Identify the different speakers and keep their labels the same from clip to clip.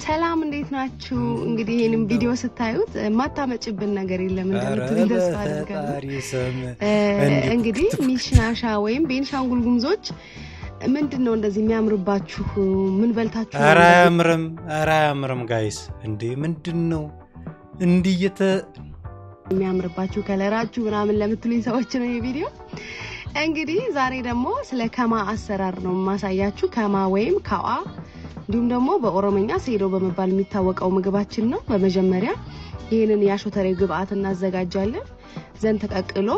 Speaker 1: ሰላም እንዴት ናችሁ? እንግዲህ ይሄንን ቪዲዮ ስታዩት ማታመጭብን ነገር የለም እንደምትሉ ተስፋ አደርጋለሁ። እንግዲህ ሚሽናሻ ወይም ቤንሻንጉል ጉሙዞች ምንድነው እንደዚህ የሚያምርባችሁ? ምን በልታችሁ?
Speaker 2: ኧረ አያምርም ጋይስ እንዴ ምንድነው እንዲህ
Speaker 1: የሚያምርባችሁ ከለራችሁ ምናምን ለምትሉኝ ሰዎች ነው ይሄ ቪዲዮ። እንግዲህ ዛሬ ደግሞ ስለ ከማ አሰራር ነው ማሳያችሁ። ከማ ወይም ካዋ እንዲሁም ደግሞ በኦሮሞኛ ሴዶ በመባል የሚታወቀው ምግባችን ነው። በመጀመሪያ ይሄንን ያሾተሬ ግብአት እናዘጋጃለን። ዘን ተቀቅሎ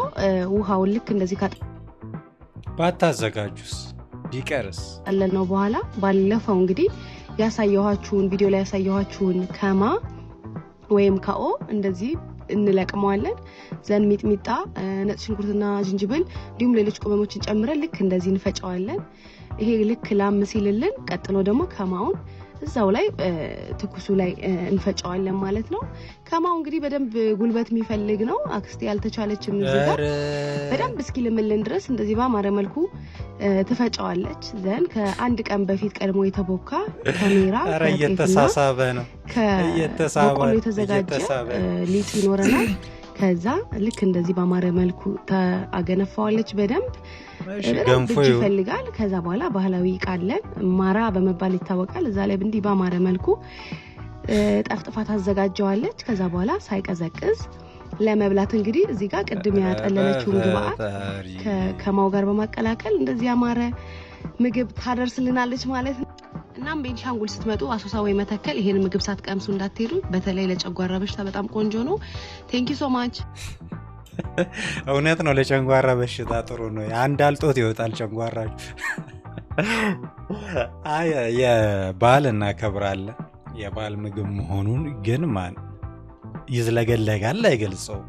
Speaker 1: ውሃውን ልክ እንደዚህ
Speaker 2: ባታዘጋጁስ ቢቀርስ
Speaker 1: አለነው። በኋላ ባለፈው እንግዲህ ያሳየኋችሁን ቪዲዮ ላይ ያሳየኋችሁን ከማ ወይም ካኦ እንደዚህ እንለቅመዋለን። ዘን ሚጥሚጣ፣ ነጭ ሽንኩርትና ዝንጅብል እንዲሁም ሌሎች ቅመሞችን ጨምረን ልክ እንደዚህ እንፈጫዋለን። ይሄ ልክ ላም ሲልልን ቀጥሎ ደግሞ ከማውን እዛው ላይ ትኩሱ ላይ እንፈጫዋለን ማለት ነው። ከማው እንግዲህ በደንብ ጉልበት የሚፈልግ ነው። አክስቴ ያልተቻለችም እዚህ ጋር በደንብ እስኪልምልን ድረስ እንደዚህ ባማረ መልኩ ትፈጫዋለች። ዘን ከአንድ ቀን በፊት ቀድሞ የተቦካ ካሜራ
Speaker 2: እየተሳሳበ ነው
Speaker 1: ከበቆሎ የተዘጋጀ ሊጥ ይኖረናል። ከዛ ልክ እንደዚህ ባማረ መልኩ ታገነፋዋለች። በደንብ ገንፎ ይፈልጋል። ከዛ በኋላ ባህላዊ ቃለን ማራ በመባል ይታወቃል። እዛ ላይ እንዲህ ባማረ መልኩ ጠፍጥፋ ታዘጋጀዋለች። ከዛ በኋላ ሳይቀዘቅዝ ለመብላት እንግዲህ እዚህ ጋር ቅድም ያጠለለችውን ግብአት ከማው ጋር በማቀላቀል እንደዚህ ያማረ ምግብ ታደርስልናለች ማለት ነው። እናም ቤንሻንጉል ስትመጡ አሶሳ ወይ መተከል ይሄን ምግብ ሳትቀምሱ እንዳትሄዱ። በተለይ ለጨጓራ በሽታ በጣም ቆንጆ ነው። ቴንክ ዩ ሶ ማች።
Speaker 2: እውነት ነው፣ ለጨጓራ በሽታ ጥሩ ነው። አንድ አልጦት ይወጣል ጨጓራችሁ። አይ የባህል እናከብራለን። የባህል ምግብ መሆኑን ግን ማን ይዝለገለጋል አይገልጸው።